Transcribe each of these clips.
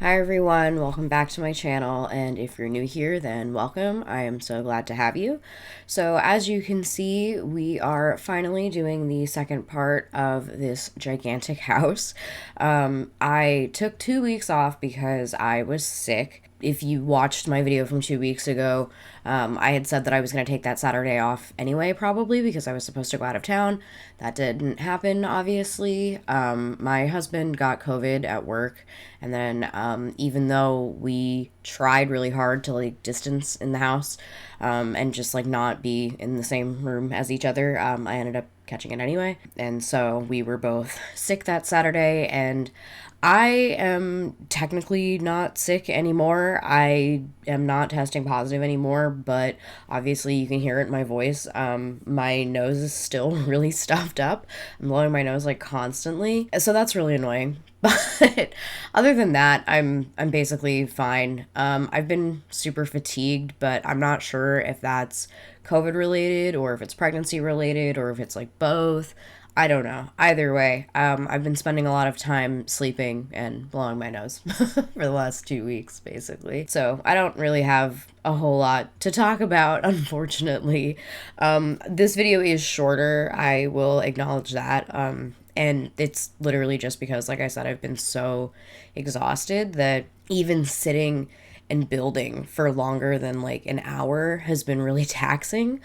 Hi everyone, welcome back to my channel, and if you're new here, then welcome. I am so glad to have you. So as you can see, we are finally doing the second part of this gigantic house. I took 2 weeks off because I was sick. If you watched my video from 2 weeks ago, I had said that I was going to take that Saturday off anyway, probably because I was supposed to go out of town. That didn't happen, obviously. My husband got COVID at work, and then even though we tried really hard to like distance in the house and just like not be in the same room as each other, I ended up catching it anyway. And so we were both sick that Saturday, and I am technically not sick anymore. I am not testing positive anymore, but obviously you can hear it in my voice. My nose is still really stuffed up. I'm blowing my nose like constantly, so that's really annoying. But other than that, I'm basically fine. I've been super fatigued, but I'm not sure if that's COVID related or if it's pregnancy related or if it's like both. I don't know. Either way, I've been spending a lot of time sleeping and blowing my nose for the last 2 weeks, basically. So I don't really have a whole lot to talk about, unfortunately. This video is shorter. I will acknowledge that. And it's literally just because, like I said, I've been so exhausted that even sitting and building for longer than like an hour has been really taxing.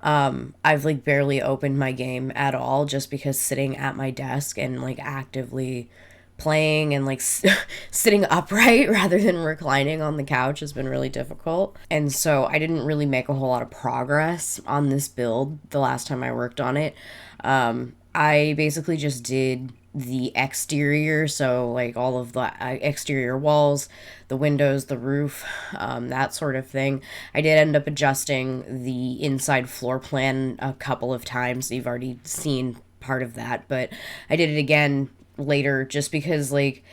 I've like barely opened my game at all just because sitting at my desk and like actively playing and like sitting upright rather than reclining on the couch has been really difficult. And so I didn't really make a whole lot of progress on this build the last time I worked on it. I basically just did the exterior, so like all of the exterior walls, the windows, the roof, that sort of thing. I did end up adjusting the inside floor plan a couple of times. You've already seen part of that, but I did it again later just because like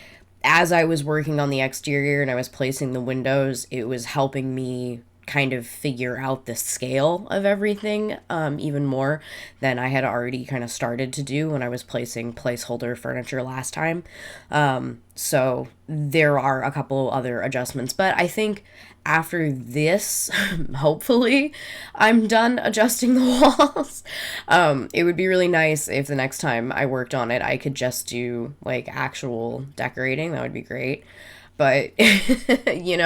as I was working on the exterior and I was placing the windows, it was helping me kind of figure out the scale of everything even more than I had already kind of started to do when I was placing placeholder furniture last time. So there are a couple other adjustments, but I think after this, hopefully, I'm done adjusting the walls. It would be really nice if the next time I worked on it, I could just do like actual decorating. That would be great. But, you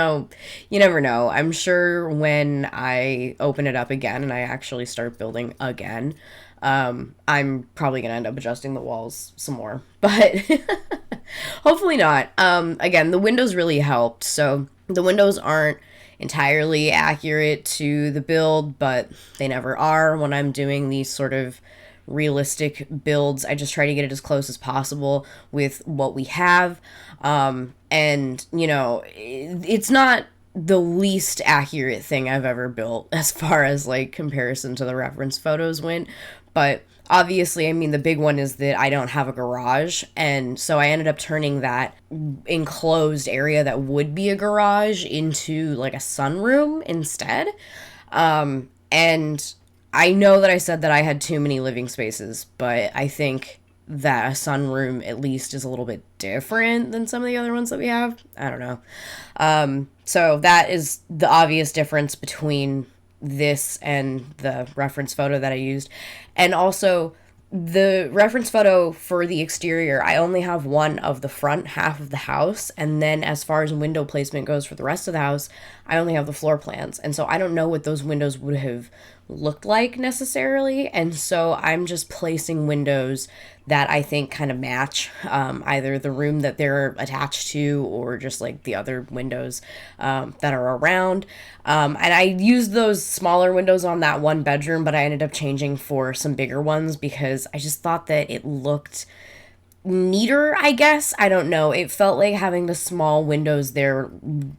never know. I'm sure when I open it up again and I actually start building again, I'm probably going to end up adjusting the walls some more. But hopefully not. Again, the windows really helped. So the windows aren't entirely accurate to the build, but they never are when I'm doing these sort of realistic builds. I just try to get it as close as possible with what we have. And, it's not the least accurate thing I've ever built as far as like comparison to the reference photos went. But obviously, I mean, the big one is that I don't have a garage. And so I ended up turning that enclosed area that would be a garage into like a sunroom instead. And I know that I said that I had too many living spaces, but I think that a sunroom at least is a little bit different than some of the other ones that we have. I don't know. So that is the obvious difference between this and the reference photo that I used. And also the reference photo for the exterior, I only have one of the front half of the house. And then as far as window placement goes for the rest of the house, I only have the floor plans. And so I don't know what those windows would have looked like necessarily. And so I'm just placing windows that I think kind of match either the room that they're attached to or just like the other windows that are around. And I used those smaller windows on that one bedroom, but I ended up changing for some bigger ones because I just thought that it looked neater, I guess. I don't know. It felt like having the small windows there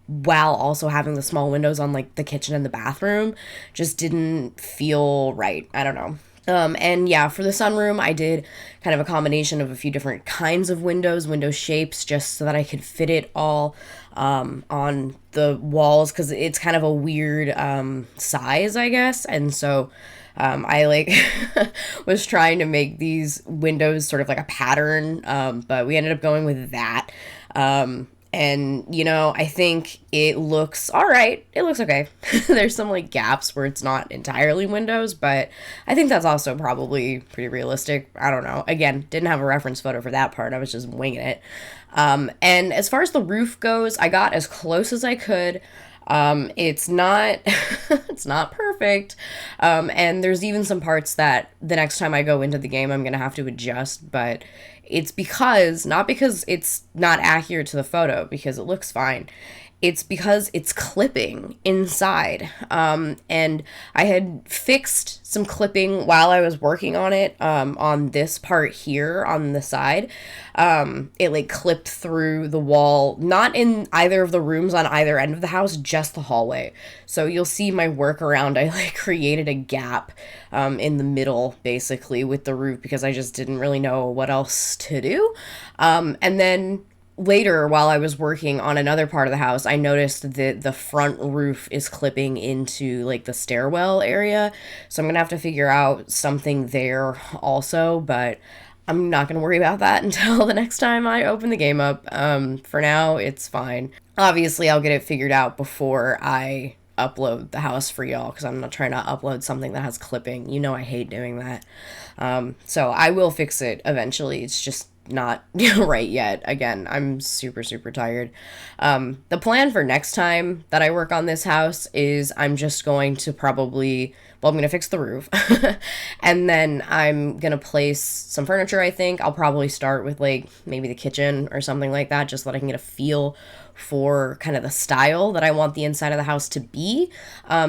while also having the small windows on like the kitchen and the bathroom just didn't feel right. I don't know. And yeah, for the sunroom, I did kind of a combination of a few different kinds of window shapes, just so that I could fit it all on the walls, because it's kind of a weird size, I guess. And so I like was trying to make these windows sort of like a pattern, but we ended up going with that. And, you know, I think it looks all right. It looks okay. There's some like gaps where it's not entirely windows, but I think that's also probably pretty realistic. I don't know. Again, didn't have a reference photo for that part. I was just winging it. And as far as the roof goes, I got as close as I could. It's not it's not perfect. And there's even some parts that the next time I go into the game I'm gonna have to adjust, but it's because not because it's not accurate to the photo, because it looks fine. It's because it's clipping inside. And I had fixed some clipping while I was working on it, on this part here on the side. It like clipped through the wall, not in either of the rooms on either end of the house, just the hallway. So you'll see my workaround. I like created a gap in the middle basically with the roof because I just didn't really know what else to do. And then later, while I was working on another part of the house, I noticed that the front roof is clipping into like the stairwell area. So I'm gonna have to figure out something there also, but I'm not gonna worry about that until the next time I open the game up. For now, it's fine. Obviously, I'll get it figured out before I upload the house for y'all, because I'm not trying to upload something that has clipping. You know I hate doing that. So I will fix it eventually. It's just not right yet. Again, I'm super, super tired. The plan for next time that I work on this house is I'm just going to probably, well, I'm going to fix the roof and then I'm going to place some furniture. I think I'll probably start with like maybe the kitchen or something like that, just so that I can get a feel for kind of the style that I want the inside of the house to be.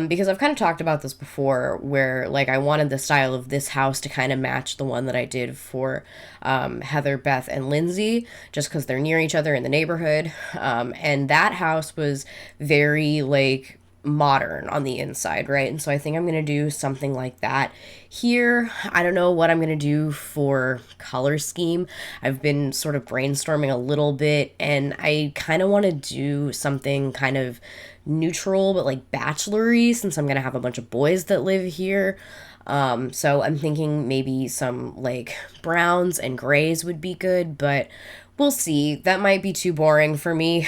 Because I've kind of talked about this before, where like I wanted the style of this house to kind of match the one that I did for Heather, Beth, and Lindsay, just because they're near each other in the neighborhood. And that house was very like modern on the inside, right? And so I think I'm going to do something like that here. I don't know what I'm going to do for color scheme. I've been sort of brainstorming a little bit, and I kind of want to do something kind of neutral but like bachelory, since I'm going to have a bunch of boys that live here. So I'm thinking maybe some like browns and grays would be good, but we'll see. That might be too boring for me.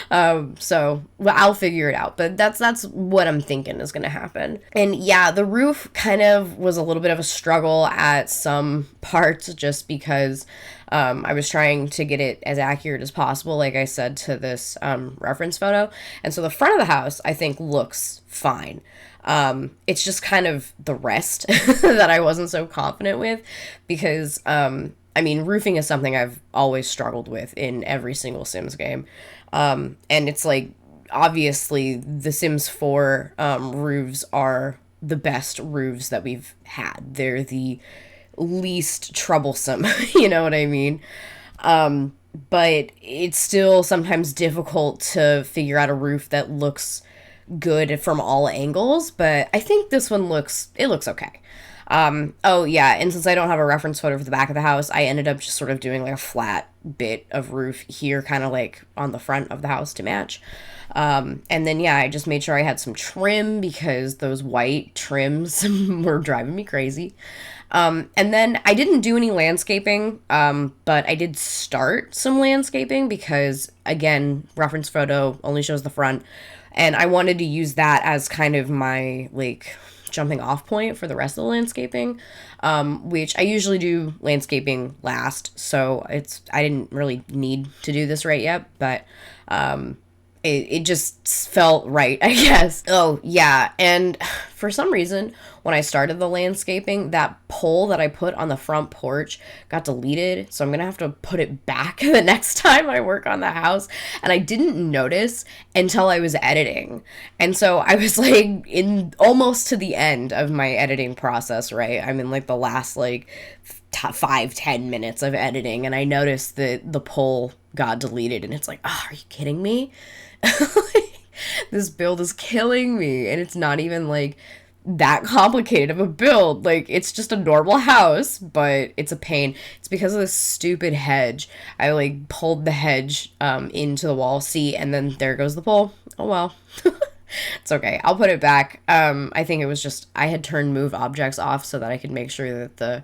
So well, I'll figure it out, but that's what I'm thinking is going to happen. And yeah, the roof kind of was a little bit of a struggle at some parts, just because I was trying to get it as accurate as possible, like I said, to this reference photo. And so the front of the house, I think, looks fine. It's just kind of the rest that I wasn't so confident with, because I mean, roofing is something I've always struggled with in every single Sims game. And it's like, obviously, the Sims 4 roofs are the best roofs that we've had. They're the least troublesome, you know what I mean? But it's still sometimes difficult to figure out a roof that looks good from all angles, but I think this one looks okay. Oh yeah, and since I don't have a reference photo for the back of the house, I ended up just sort of doing like a flat bit of roof here, kind of like on the front of the house to match. And then yeah, I just made sure I had some trim, because those white trims were driving me crazy. And then I didn't do any landscaping, but I did start some landscaping because, again, reference photo only shows the front, and I wanted to use that as kind of my like jumping off point for the rest of the landscaping, which I usually do landscaping last, so I didn't really need to do this right yet, but it just felt right, I guess. Oh yeah, and for some reason, when I started the landscaping, that pole that I put on the front porch got deleted, so I'm gonna have to put it back the next time I work on the house, and I didn't notice until I was editing. And so I was like in almost to the end of my editing process, right? I'm in like the last like 5-10 minutes of editing, and I noticed that the poll got deleted, and it's like, oh, are you kidding me? This build is killing me, and it's not even like that complicated of a build. Like, it's just a normal house, but it's a pain. It's because of this stupid hedge. I like pulled the hedge into the wall, see, and then there goes the pole. Oh well. It's okay. I'll put it back. I think it was just I had turned move objects off so that I could make sure that the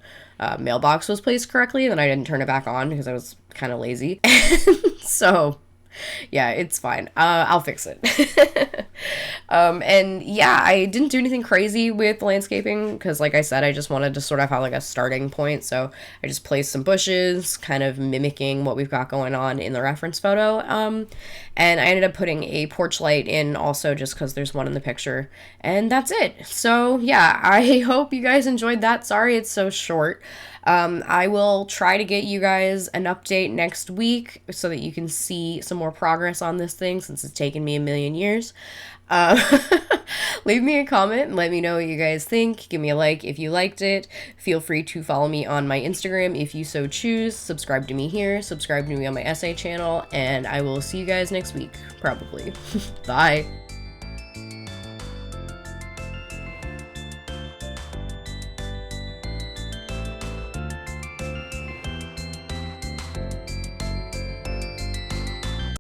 mailbox was placed correctly, and then I didn't turn it back on because I was kind of lazy. So Yeah, it's fine. I'll fix it. And yeah, I didn't do anything crazy with landscaping because, like I said, I just wanted to sort of have like a starting point. So I just placed some bushes, kind of mimicking what we've got going on in the reference photo. And I ended up putting a porch light in also just because there's one in the picture. And that's it. So yeah, I hope you guys enjoyed that. Sorry it's so short. I will try to get you guys an update next week so that you can see some more progress on this thing since it's taken me a million years. Uh, Leave me a comment and let me know what you guys think. Give me a like if you liked it. Feel free to follow me on my Instagram if you so choose. Subscribe to me here. Subscribe to me on my essay channel. And I will see you guys next week, probably. Bye.